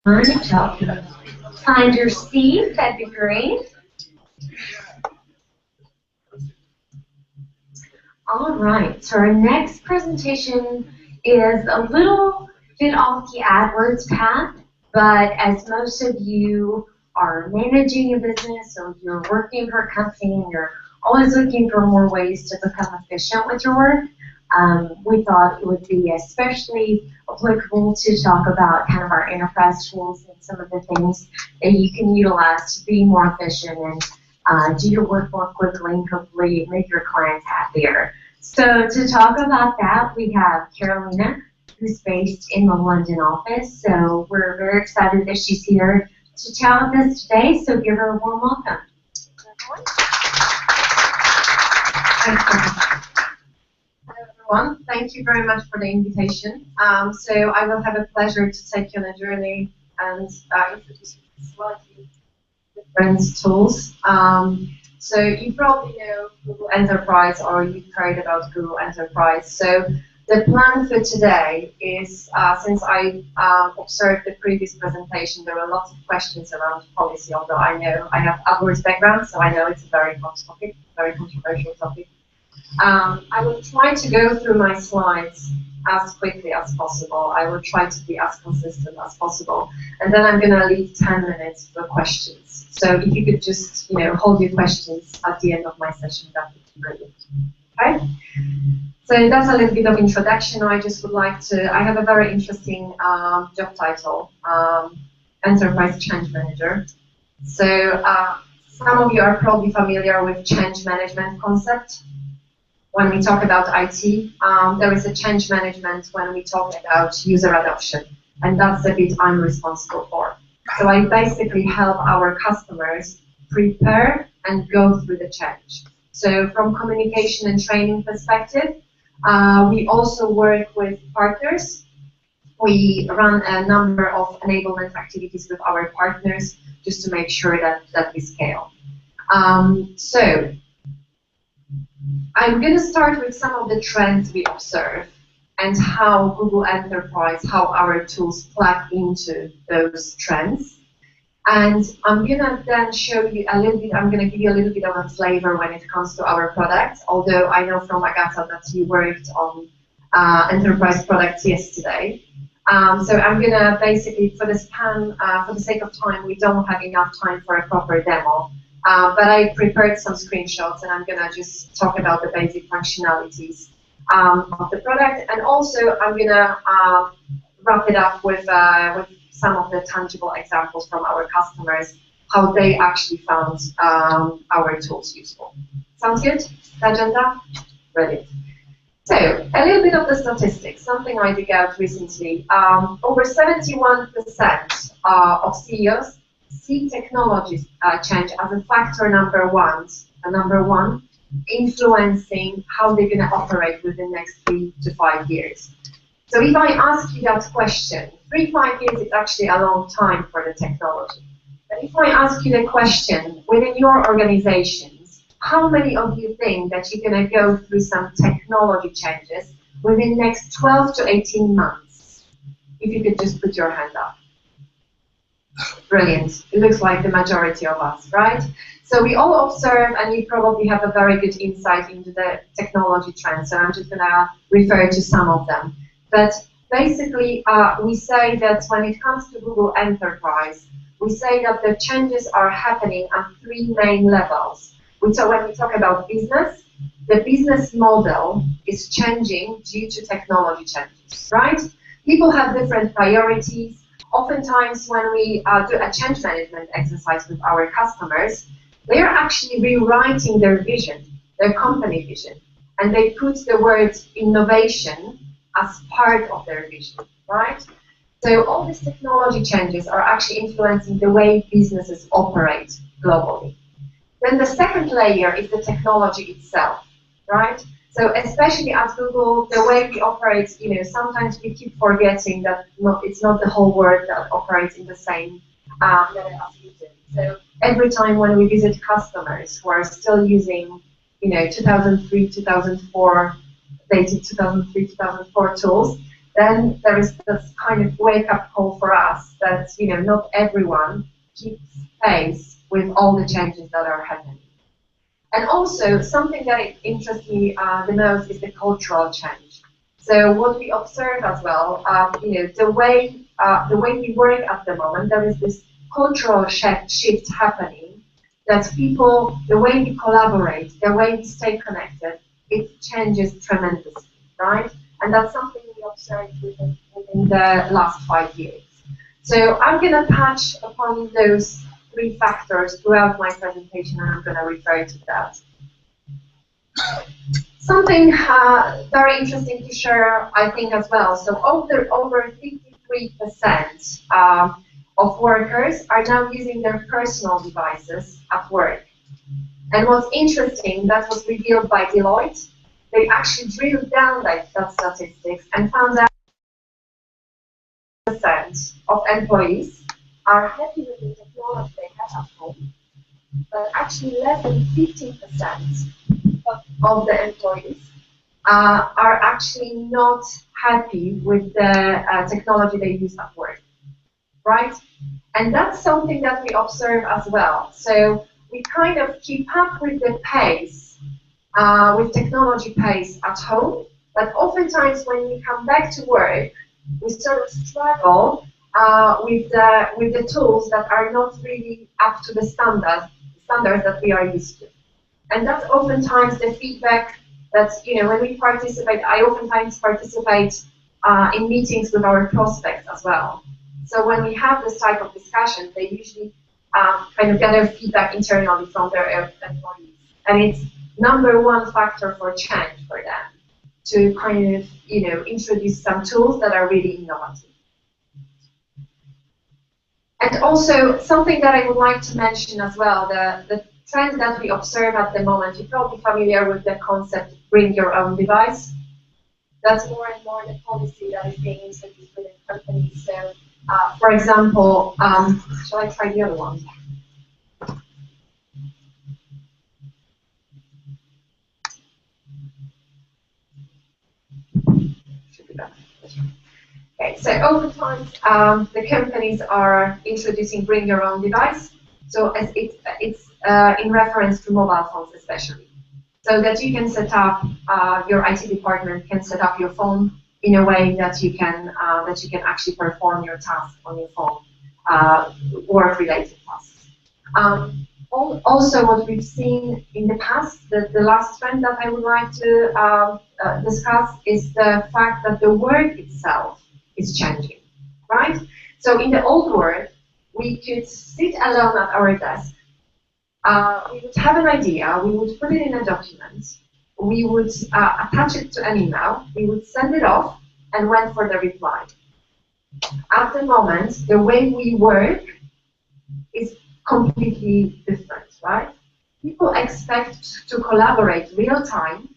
Good job. Find your seat, that'd be great. All right, so our next presentation is a little bit off the AdWords path, but as most of you are managing a business or you're working for a company and you're always looking for more ways to become efficient with your work, we thought it would be especially applicable to talk about kind of our enterprise tools and some of the things that you can utilize to be more efficient and do your work more quickly and hopefully make your clients happier. So to talk about that, we have Karolina, who's based in the London office. So we're very excited that she's here to chat with us today. So give her a warm welcome. Hello everyone, thank you very much for the invitation. So I will have a pleasure to take you on a journey and introduce you to slightly different tools. So you probably know Google Enterprise or you've heard about Google Enterprise. So the plan for today is, since I observed the previous presentation, there were lots of questions around policy, although I know I have AdWords background, so I know it's a very hot topic, very controversial topic. I will try to go through my slides as quickly as possible. I will try to be as consistent as possible. And then I'm going to leave 10 minutes for questions. So if you could just, hold your questions at the end of my session, that would be brilliant. Okay? So that's a little bit of introduction. I just would like to, I have a very interesting job title, Enterprise Change Manager. So some of you are probably familiar with change management concept. When we talk about IT, there is a change management when we talk about user adoption, and that's the bit I'm responsible for. So I basically help our customers prepare and go through the change. So from communication and training perspective, we also work with partners. We run a number of enablement activities with our partners just to make sure that we scale. So I'm going to start with some of the trends we observe and how Google Enterprise, how our tools plug into those trends. And I'm going to then show you a little bit, I'm going to give you a little bit of a flavor when it comes to our products, although I know from Agata that you worked on enterprise products yesterday. So I'm going to basically, for the sake of time, we don't have enough time for a proper demo. But I prepared some screenshots, and I'm going to just talk about the basic functionalities of the product. And also, I'm going to wrap it up with some of the tangible examples from our customers, how they actually found our tools useful. Sounds good? The agenda? Brilliant. So, a little bit of the statistics, something I dug out recently. Over 71% of CEOs see technology change as a factor number one, influencing how they're going to operate within the next 3 to 5 years. So if I ask you that question, 3 to 5 years is actually a long time for the technology. But if I ask you the question, within your organizations, how many of you think that you're going to go through some technology changes within the next 12 to 18 months? If you could just put your hand up. Brilliant. It looks like the majority of us, right? So we all observe, and you probably have a very good insight into the technology trends, so I'm just going to refer to some of them. But basically, we say that when it comes to Google Enterprise, we say that the changes are happening at 3 main levels. So when we talk about business, the business model is changing due to technology changes, right? People have different priorities. Oftentimes, when we do a change management exercise with our customers, they are actually rewriting their vision, their company vision, and they put the word innovation as part of their vision, right? So all these technology changes are actually influencing the way businesses operate globally. Then the second layer is the technology itself, right? So especially at Google, the way we operate, sometimes we keep forgetting that it's not the whole world that operates in the same manner as we do. So every time when we visit customers who are still using, 2003, 2004, dated 2003, 2004 tools, then there is this kind of wake-up call for us that not everyone keeps pace with all the changes that are happening. And also, something that interests me the most is the cultural change. So what we observe as well, the way we work at the moment, there is this cultural shift happening. That people, the way we collaborate, the way we stay connected, it changes tremendously, right? And that's something we observed within the last 5 years. So I'm going to touch upon those 3 factors throughout my presentation, and I'm going to refer to that. Something very interesting to share, I think, as well. So over 53% of workers are now using their personal devices at work. And what's interesting, that was revealed by Deloitte. They actually drilled down that statistics and found out percent of employees are happy with the technology they have at home, but actually less than 15% of the employees are actually not happy with the technology they use at work, right? And that's something that we observe as well. So we kind of keep up with the pace, with technology pace at home, but oftentimes when we come back to work, we sort of struggle with the tools that are not really up to the standards that we are used to. And that's oftentimes the feedback that, when we participate, I oftentimes participate in meetings with our prospects as well. So when we have this type of discussion, they usually kind of gather feedback internally from their employees. And it's #1 factor for change for them, to kind of, introduce some tools that are really innovative. And also, something that I would like to mention as well, the trend that we observe at the moment, you're probably familiar with the concept, bring your own device. That's more and more the policy that is being introduced within companies. So, for example, shall I try the other one? Should be better. Okay, so over time, the companies are introducing bring your own device. So as it's in reference to mobile phones especially. So that you can set up, your IT department can set up your phone in a way that you can actually perform your task on your phone, work-related tasks. Also, what we've seen in the past, the last trend that I would like to discuss is the fact that the work itself is changing, right? So in the old world, we could sit alone at our desk. We would have an idea, we would put it in a document, we would attach it to an email, we would send it off, and wait for the reply. At the moment, the way we work is completely different, right? People expect to collaborate real time.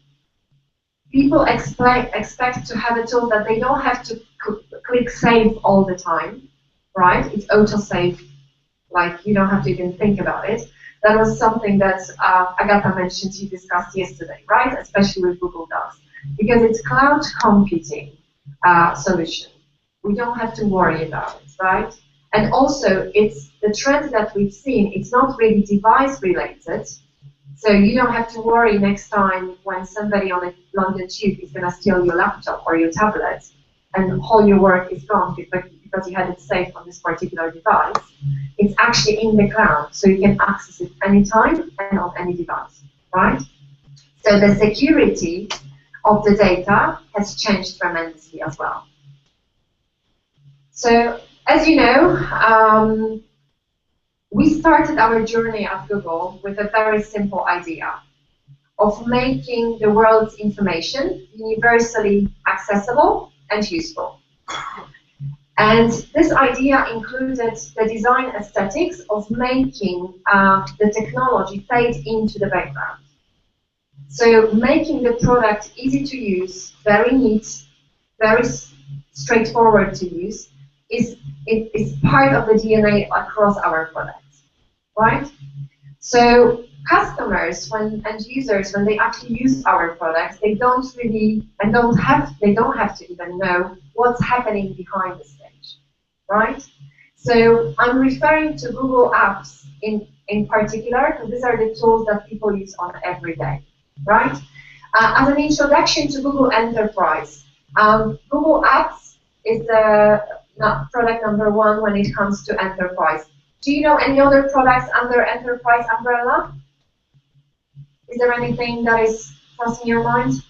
People expect to have a tool that they don't have to click save all the time, right? It's auto-save, like you don't have to even think about it. That was something that Agata mentioned, you discussed yesterday, right? Especially with Google Docs, because it's cloud computing solution. We don't have to worry about it, right? And also, it's the trend that we've seen. It's not really device related, so you don't have to worry next time when somebody on a London tube is going to steal your laptop or your tablet, and all your work is gone because you had it saved on this particular device. It's actually in the cloud, so you can access it anytime and on any device, right? So the security of the data has changed tremendously as well. So, as you know, we started our journey at Google with a very simple idea of making the world's information universally accessible and useful. And this idea included the design aesthetics of making the technology fade into the background. So making the product easy to use, very neat, very straightforward to use, is part of the DNA across our products, right? So customers and users, when they actually use our products, they don't really and don't have to even know what's happening behind the stage, right? So I'm referring to Google Apps in particular, because these are the tools that people use on every day, right? As an introduction to Google Enterprise, Google Apps is the product number one when it comes to enterprise. Do you know any other products under enterprise umbrella? Is there anything that is crossing your mind?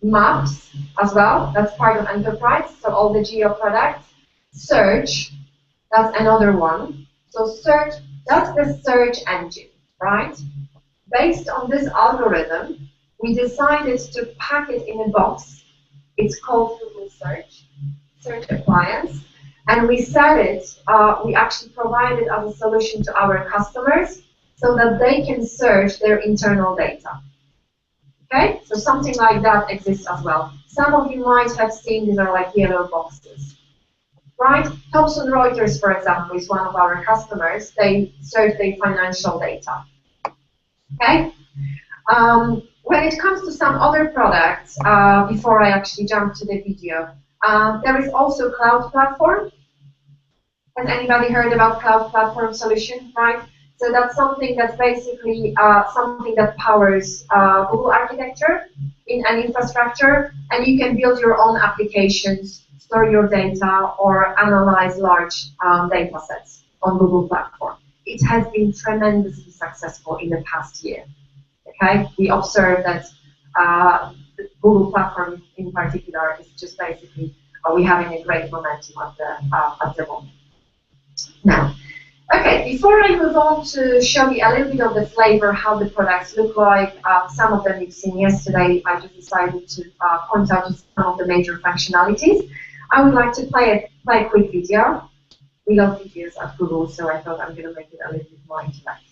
Maps as well, that's part of enterprise, so all the geo products. Search, that's another one. So search, that's the search engine, right? Based on this algorithm, we decided to pack it in a box. It's called Google Search Appliance, and we sell it, we actually provide it as a solution to our customers so that they can search their internal data. Okay, so something like that exists as well. Some of you might have seen these are like yellow boxes, right? Thomson Reuters, for example, is one of our customers. They search their financial data. Okay. When it comes to some other products, before I actually jump to the video, there is also Cloud Platform. Has anybody heard about Cloud Platform solution, right? So that's something that's basically something that powers Google architecture in an infrastructure, and you can build your own applications, store your data, or analyze large data sets on Google Platform. It has been tremendously successful in the past year. Okay, we observe that the Google Platform in particular is just basically we're having a great momentum at the moment. Now, okay, before I move on to show you a little bit of the flavor, how the products look like, some of them you've seen yesterday, I just decided to point out some of the major functionalities. I would like to play a quick video. We love videos at Google, so I thought I'm going to make it a little bit more interactive.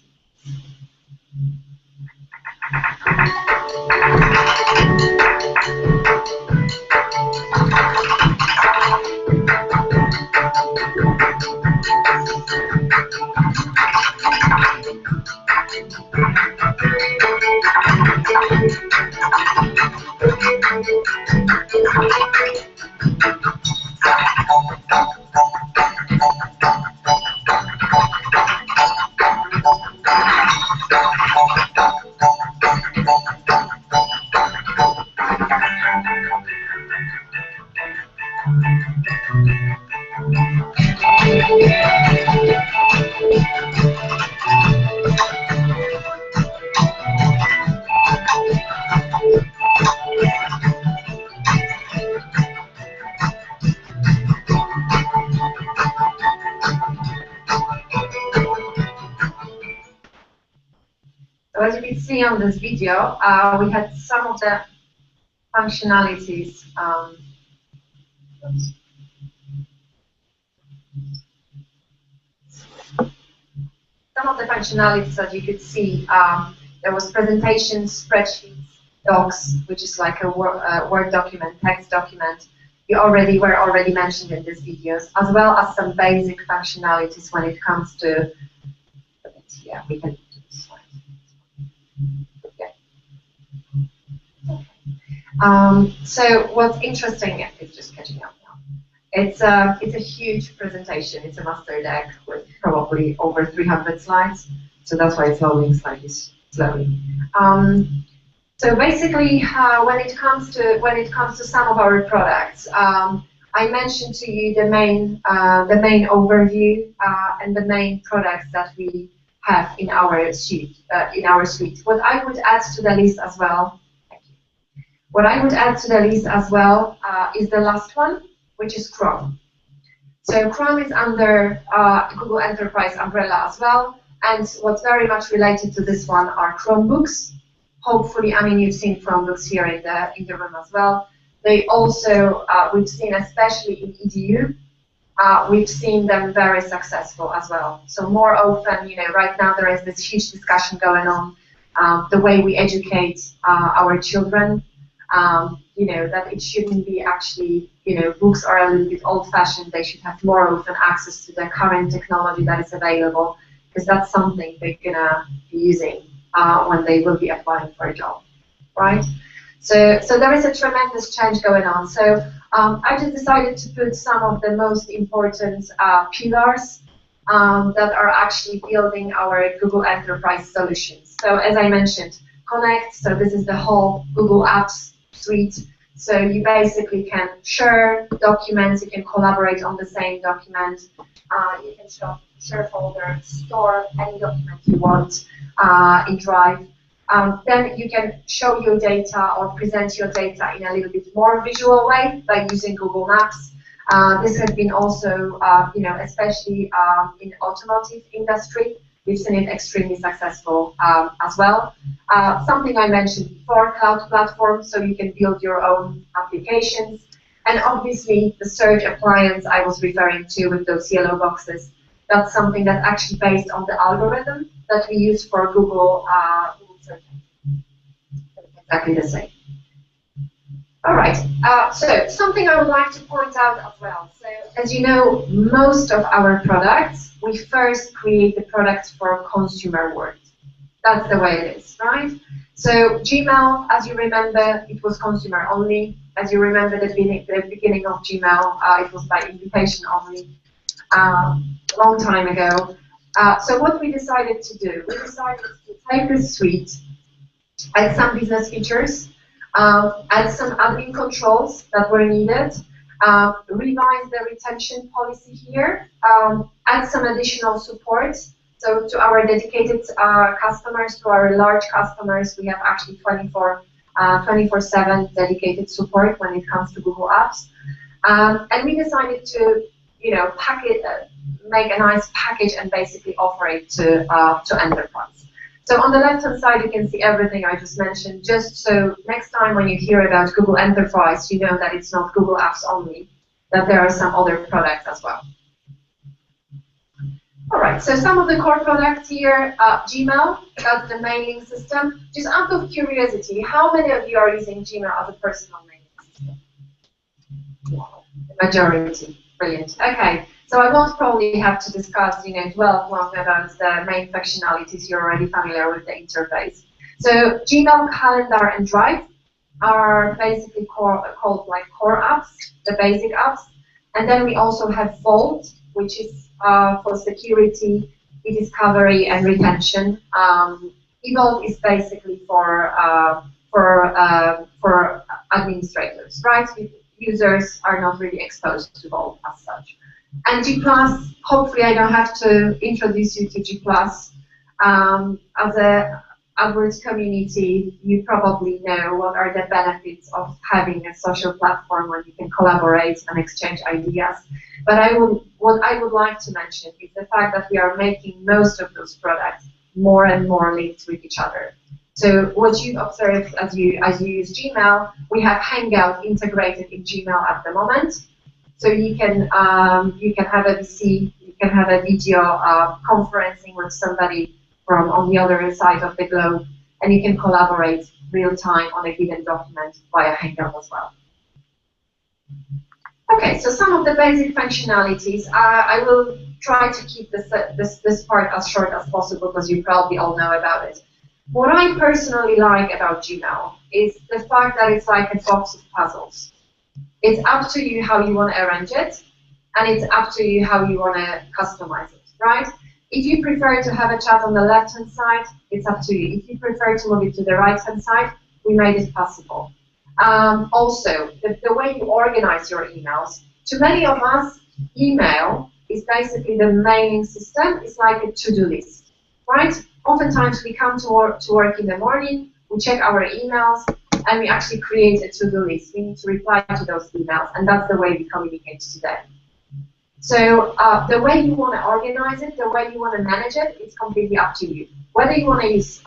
So as you can see on this video, we had some of the functionalities. Some of the functionalities, as you could see, there was presentations, spreadsheets, docs, which is like a Word document, text document. Were already mentioned in these videos, as well as some basic functionalities when it comes to. Yeah, we can. So what's interesting is just catching up now. It's a huge presentation. It's a master deck with probably over 300 slides. So that's why it's loading slightly slowly. So basically, when it comes to some of our products, I mentioned to you the main overview and the main products that we have in our suite. What I would add to the list as well. What I would add to the list as well is the last one, which is Chrome. So Chrome is under Google Enterprise umbrella as well, and what's very much related to this one are Chromebooks. Hopefully, I mean, you've seen Chromebooks here in the room as well. They also, we've seen, especially in EDU, we've seen them very successful as well. So more often, you know, right now there is this huge discussion going on, the way we educate our children. You know, that it shouldn't be actually, you know, books are a little bit old-fashioned. They should have more often access to the current technology that is available, because that's something they're gonna be using when they will be applying for a job, right? So there is a tremendous change going on. So I just decided to put some of the most important pillars that are actually building our Google Enterprise solutions. So as I mentioned, Connect, so this is the whole Google Apps suite. So you basically can share documents, you can collaborate on the same document, you can share folders, store any document you want in Drive. Then you can show your data or present your data in a little bit more visual way by using Google Maps. This has been also, especially in automotive industry, we've seen it extremely successful as well. Something I mentioned before, cloud platform, so you can build your own applications. And obviously, the search appliance I was referring to with those yellow boxes, that's something that's actually based on the algorithm that we use for Google search. Exactly the same. All right, so something I would like to point out as well. So as you know, most of our products, we first create the products for consumer world. That's the way it is, right? So Gmail, as you remember, it was consumer only. As you remember the beginning of Gmail, it was by invitation only, a long time ago. So what we decided to do, we decided to take this suite, add some business features, add some admin controls that were needed, revise the retention policy here, add some additional support. So to our dedicated customers, to our large customers, we have actually 24/7 dedicated support when it comes to Google Apps. And we decided to, make a nice package and basically offer it to enterprise. So on the left-hand side, you can see everything I just mentioned, just so next time when you hear about Google Enterprise, you know that it's not Google Apps only, that there are some other products as well. All right, so some of the core products here, Gmail, that's the mailing system. Just out of curiosity, how many of you are using Gmail as a personal mailing system? Wow, the majority. Brilliant. Okay, so I won't probably have to discuss, dwell long about the main functionalities. You're already familiar with the interface. So Gmail, Calendar, and Drive are basically called like core apps, the basic apps. And then we also have Vault, which is for security, e-discovery, and retention. eVault is basically for administrators, right? Users are not really exposed to Vault as such. And G+, hopefully I don't have to introduce you to G+. As a AdWords community, you probably know what are the benefits of having a social platform where you can collaborate and exchange ideas. But what I would like to mention is the fact that we are making most of those products more and more linked with each other. So what you observe as you use Gmail, we have Hangout integrated in Gmail at the moment. So you can have a VC, you can have a video conferencing with somebody from on the other side of the globe, and you can collaborate real time on a given document via Hangout as well. Okay, so some of the basic functionalities. I will try to keep this part as short as possible because you probably all know about it. What I personally like about Gmail is the fact that it's like a box of puzzles. It's up to you how you want to arrange it, and it's up to you how you want to customize it, right? If you prefer to have a chat on the left-hand side, it's up to you. If you prefer to move it to the right-hand side, we made it possible. Also, the way you organize your emails. To many of us, email is basically the mailing system. It's like a to-do list, right? Oftentimes, we come to work in the morning, we check our emails, and we actually create a to-do list. We need to reply to those emails, and that's the way we communicate today. So the way you want to organize it, the way you want to manage it, it's completely up to you. Whether you want to use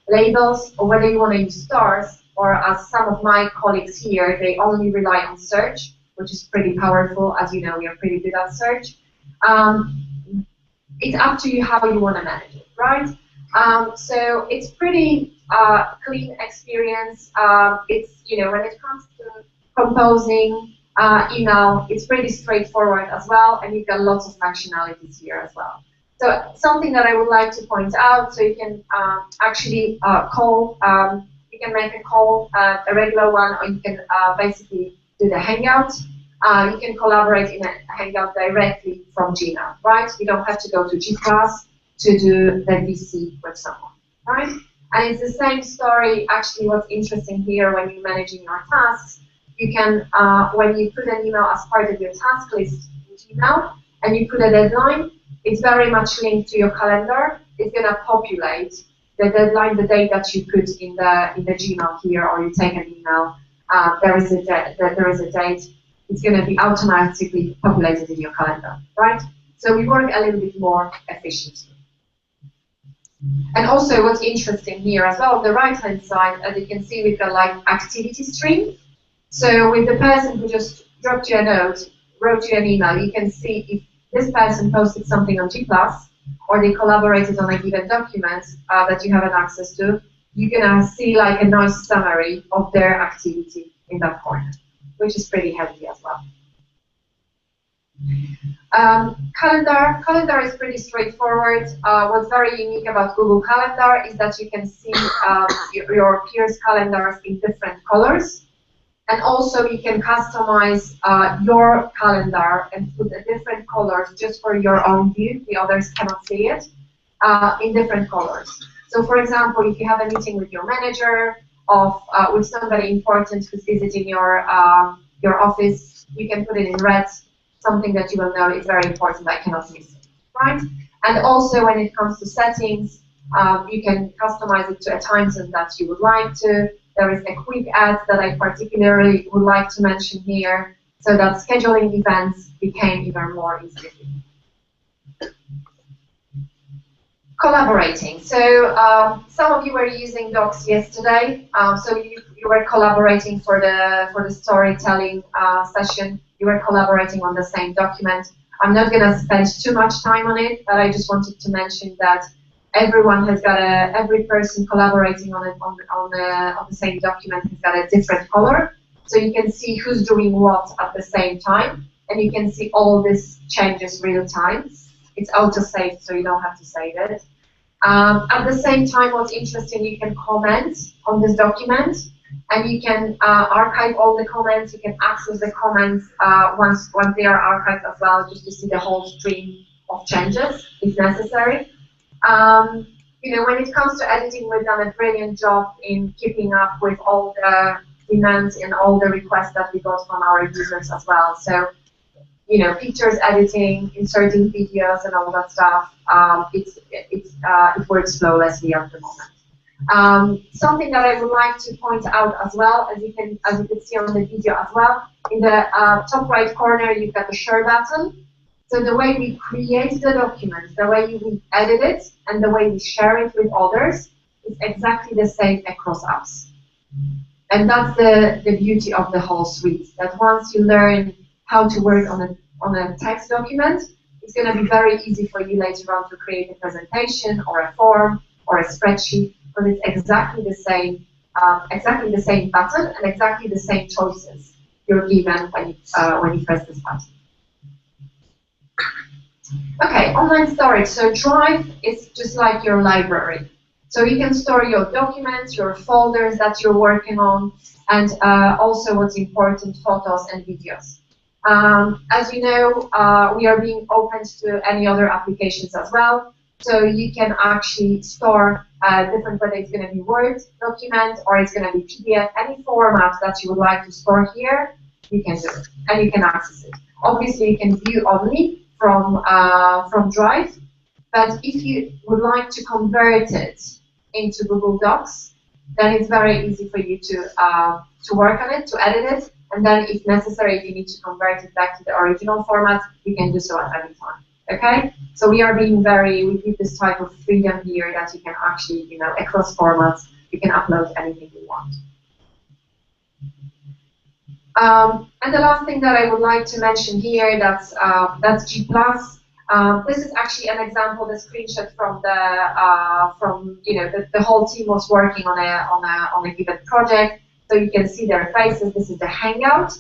labels, or whether you want to use stars, or as some of my colleagues here, they only rely on search, which is pretty powerful. As you know, we are pretty good at search. It's up to you how you want to manage it, right? So it's pretty clean experience. It's, when it comes to composing email, it's pretty straightforward as well, and you've got lots of functionalities here as well. So something that I would like to point out, so you can actually call You can make a call, a regular one, or you can basically do the Hangout. You can collaborate in a Hangout directly from Gmail, right? You don't have to go to G Class to do the VC with someone, right? And it's the same story. Actually, what's interesting here when you're managing your tasks, you can, when you put an email as part of your task list in Gmail, and you put a deadline, it's very much linked to your calendar. It's going to populate the deadline, the date that you put in the Gmail here, or you take an email. There is a date. It's going to be automatically populated in your calendar, right? So we work a little bit more efficiently. And also, what's interesting here as well, on the right-hand side, as you can see, we've got like activity stream. So with the person who just dropped you a note, wrote you an email, you can see if this person posted something on G+, or they collaborated on a given document that you haven't access to, you're going to see like a nice summary of their activity in that corner, which is pretty handy as well. Calendar is pretty straightforward. What's very unique about Google Calendar is that you can see your peers' calendars in different colors. And also you can customize your calendar and put the different colors just for your own view. The others cannot see it in different colors. So for example, if you have a meeting with your manager, with somebody important who's visiting your office, you can put it in red, something that you will know is very important, I cannot miss it, right? And also when it comes to settings, you can customize it to a time zone that you would like to. There is a quick add that I particularly would like to mention here, so that scheduling events became even more easy. Collaborating. So some of you were using Docs yesterday. So you were collaborating for the storytelling session. You were collaborating on the same document. I'm not going to spend too much time on it, but I just wanted to mention that everyone has got every person collaborating on the same document has got a different color. So you can see who's doing what at the same time, and you can see all these changes real time. It's auto-saved, so you don't have to save it. At the same time, what's interesting, you can comment on this document, and you can archive all the comments. You can access the comments once they are archived as well, just to see the whole stream of changes if necessary. You know, when it comes to editing, we've done a brilliant job in keeping up with all the demands and all the requests that we got from our users as well. So, you know, pictures editing, inserting videos, and all that stuff. It works flawlessly at the moment. Something that I would like to point out as well, as you can see on the video as well, in the top right corner, you've got the share button. So the way we create the document, the way we edit it, and the way we share it with others is exactly the same across apps. And that's the beauty of the whole suite, that once you learn how to work on a text document, it's going to be very easy for you later on to create a presentation or a form or a spreadsheet, because it's exactly the same button and exactly the same choices you're given when you press this button. Okay, online storage. So Drive is just like your library. So you can store your documents, your folders that you're working on, and also what's important, photos and videos. As you know, we are being opened to any other applications as well. So you can actually store different, whether it's going to be Word document or it's going to be PDF, any format that you would like to store here, you can do it, and you can access it. Obviously, you can view only from Drive, but if you would like to convert it into Google Docs, then it's very easy for you to work on it, to edit it, and then if necessary, if you need to convert it back to the original format, you can do so at any time. Okay? So we give this type of freedom here that you can actually, you know, across formats, you can upload anything you want. And the last thing that I would like to mention here, that's G+. This is actually an example, the screenshot from the whole team was working on a given project. So you can see their faces. This is the Hangout,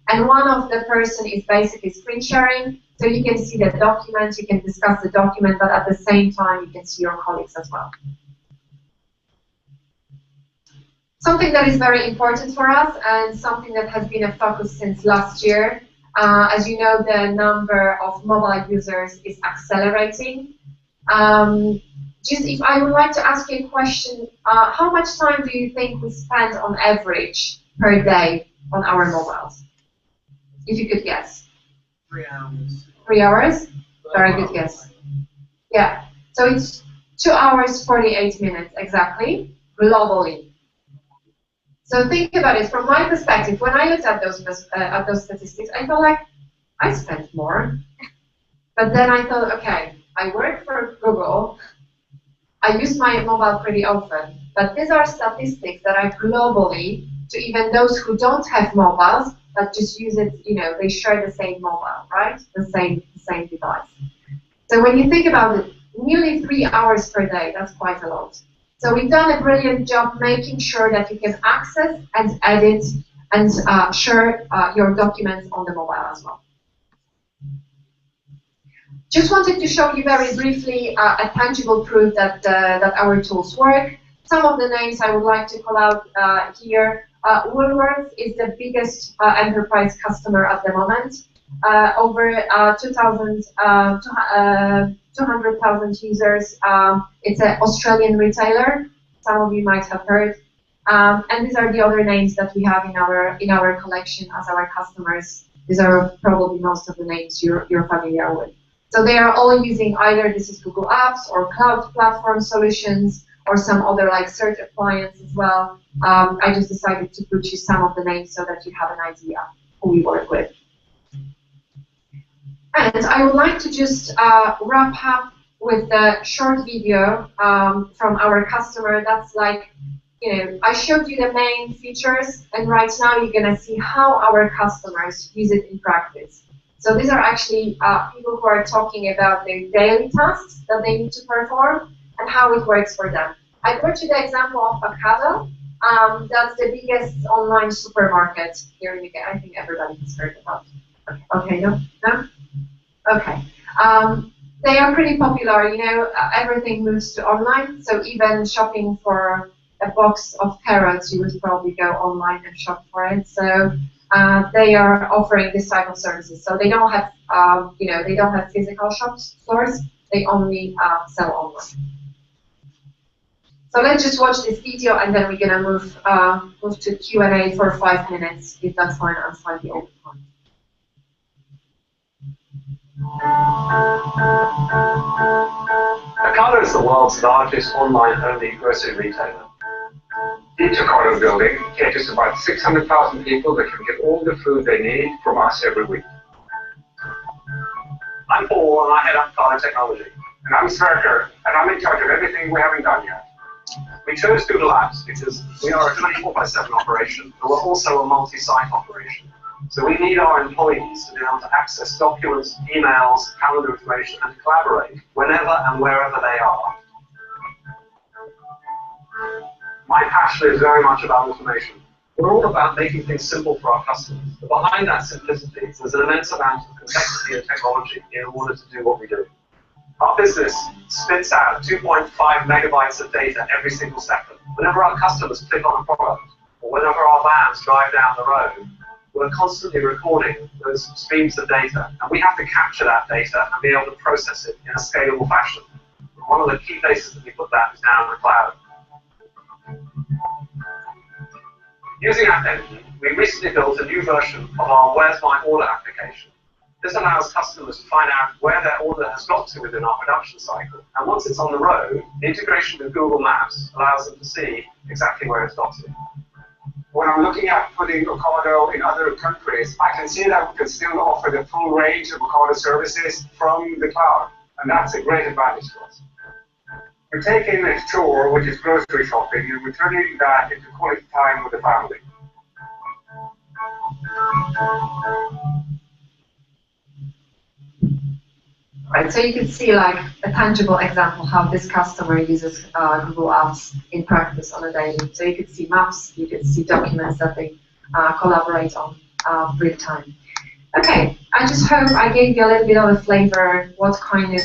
and one of the person is basically screen sharing. So you can see the document, you can discuss the document, but at the same time you can see your colleagues as well. Something that is very important for us and something that has been a focus since last year. As you know, the number of mobile users is accelerating. Just if I would like to ask you a question, how much time do you think we spend on average per day on our mobiles? If you could guess. 3 hours. 3 hours? Very good guess. Yeah. So it's 2 hours, 48 minutes exactly, globally. So think about it from my perspective. When I looked at those statistics, I felt like I spent more. But then I thought, okay, I work for Google. I use my mobile pretty often. But these are statistics that are globally to even those who don't have mobiles, but just use it, they share the same mobile, right? The same device. So when you think about it, nearly 3 hours per day, that's quite a lot. So we've done a brilliant job making sure that you can access and edit and share your documents on the mobile as well. Just wanted to show you very briefly a tangible proof that our tools work. Some of the names I would like to call out here. Woolworths is the biggest enterprise customer at the moment. Over 200,000 users. It's an Australian retailer. Some of you might have heard. And these are the other names that we have in our collection as our customers. These are probably most of the names you're familiar with. So they are all using either this is Google Apps or cloud platform solutions or some other like search appliance as well. I just decided to put you some of the names so that you have an idea who we work with. And I would like to just wrap up with a short video from our customer. That's like, I showed you the main features, and right now you're going to see how our customers use it in practice. So these are actually people who are talking about their daily tasks that they need to perform and how it works for them. I brought you the example of Ocado. That's the biggest online supermarket here in the UK. I think everybody has heard about it. Okay, no? Okay. They are pretty popular, everything moves to online, so even shopping for a box of carrots, you would probably go online and shop for it. So they are offering this type of services. So they don't have, they don't have physical stores. They only sell online. So let's just watch this video, and then we're gonna move to Q&A for 5 minutes, if that's fine. I'm slightly over time. Ocado is the world's largest online-only grocery retailer. Each Ocado building caters to about 600,000 people that can get all the food they need from us every week. I'm Paul, and I head up Ocado Technology. And I'm Sverker, and I'm in charge of everything we haven't done yet. We chose Google Apps because we are a 24/7 operation, but we're also a multi-site operation. So we need our employees to be able to access documents, emails, calendar information, and to collaborate whenever and wherever they are. My passion is very much about automation. We're all about making things simple for our customers. But behind that simplicity, there's an immense amount of complexity and technology in order to do what we do. Our business spits out 2.5 megabytes of data every single second. Whenever our customers click on a product, or whenever our vans drive down the road, we're constantly recording those streams of data, and we have to capture that data and be able to process it in a scalable fashion. One of the key places that we put that is down in the cloud. Using App Engine, we recently built a new version of our Where's My Order application. This allows customers to find out where their order has got to within our production cycle. And once it's on the road, the integration with Google Maps allows them to see exactly where it's got to. When I'm looking at putting Ocado in other countries, I can see that we can still offer the full range of Ocado services from the cloud. And that's a great advantage for us. We're taking a chore, which is grocery shopping, and we're turning that into quality time with the family. Right, so you can see like a tangible example how this customer uses Google Apps in practice on a daily. So you could see maps, you could see documents that they collaborate on real time. Okay, I just hope I gave you a little bit of a flavor what kind of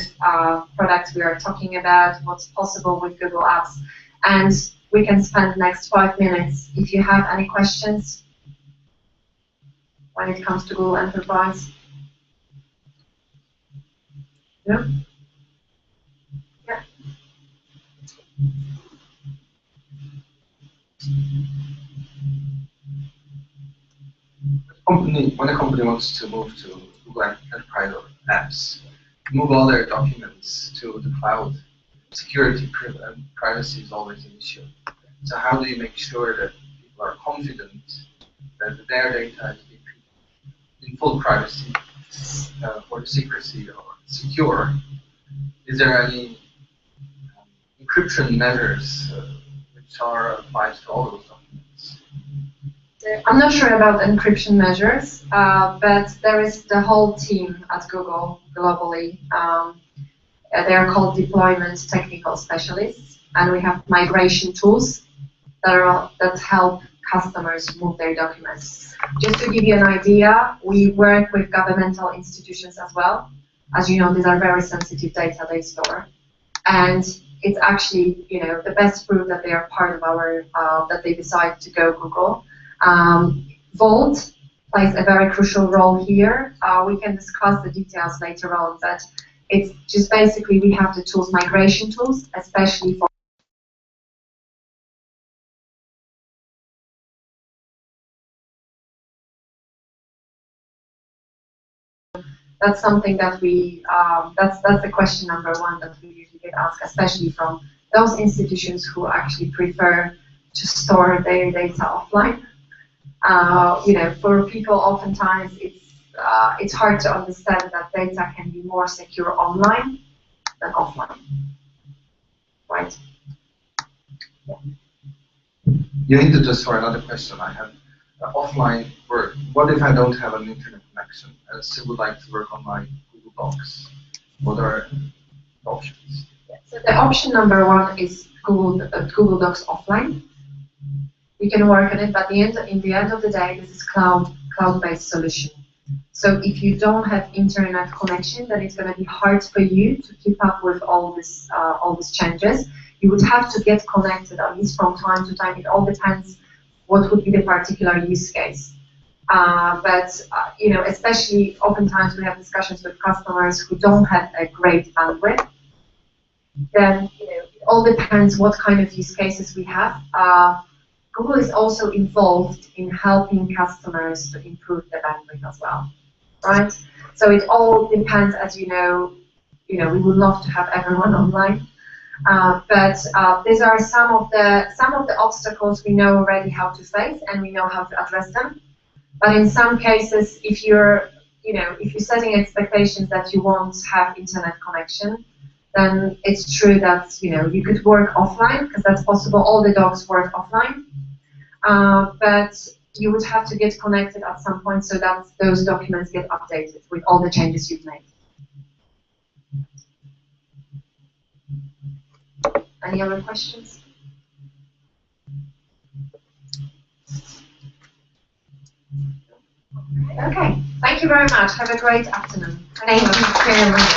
products we are talking about, what's possible with Google Apps, and we can spend the next 5 minutes if you have any questions when it comes to Google Enterprise. Yeah? Yeah. When a company wants to move to Google Enterprise apps, move all their documents to the cloud, security and privacy is always an issue. So how do you make sure that people are confident that their data is in full privacy or secrecy or secure? Is there any encryption measures which are applied to all those documents? I'm not sure about encryption measures, but there is the whole team at Google globally. They are called deployment technical specialists, and we have migration tools that help customers move their documents. Just to give you an idea, we work with governmental institutions as well. As you know, these are very sensitive data they store, and it's actually, you know, the best proof that they are part of our that they decide to go Google. Vault plays a very crucial role here. We can discuss the details later on, but it's just basically we have the tools, migration tools, especially for that's something that we, that's the question number one that we usually get asked, especially from those institutions who actually prefer to store their data offline. You know, for people, oftentimes it's hard to understand that data can be more secure online than offline, right? Yeah. You hinted just for another question I have. Offline work. What if I don't have an internet connection and still would like to work on my Google Docs? What are the options? Yeah. So the option number one is Google Docs offline. You can work on it, but in the end of the day, this is cloud-based solution. So if you don't have internet connection, then it's going to be hard for you to keep up with all these changes. You would have to get connected at least from time to time. It all depends what would be the particular use case. You know, especially oftentimes we have discussions with customers who don't have a great bandwidth. Then, you know, it all depends what kind of use cases we have. Google is also involved in helping customers to improve the bandwidth as well, right? So it all depends, as you know, we would love to have everyone online. But these are some of the obstacles we know already how to face, and we know how to address them. But in some cases, if you're setting expectations that you won't have internet connection, then it's true that you could work offline, because that's possible. All the docs work offline, but you would have to get connected at some point so that those documents get updated with all the changes you've made. Any other questions? Okay, thank you very much. Have a great afternoon. Thank you very much.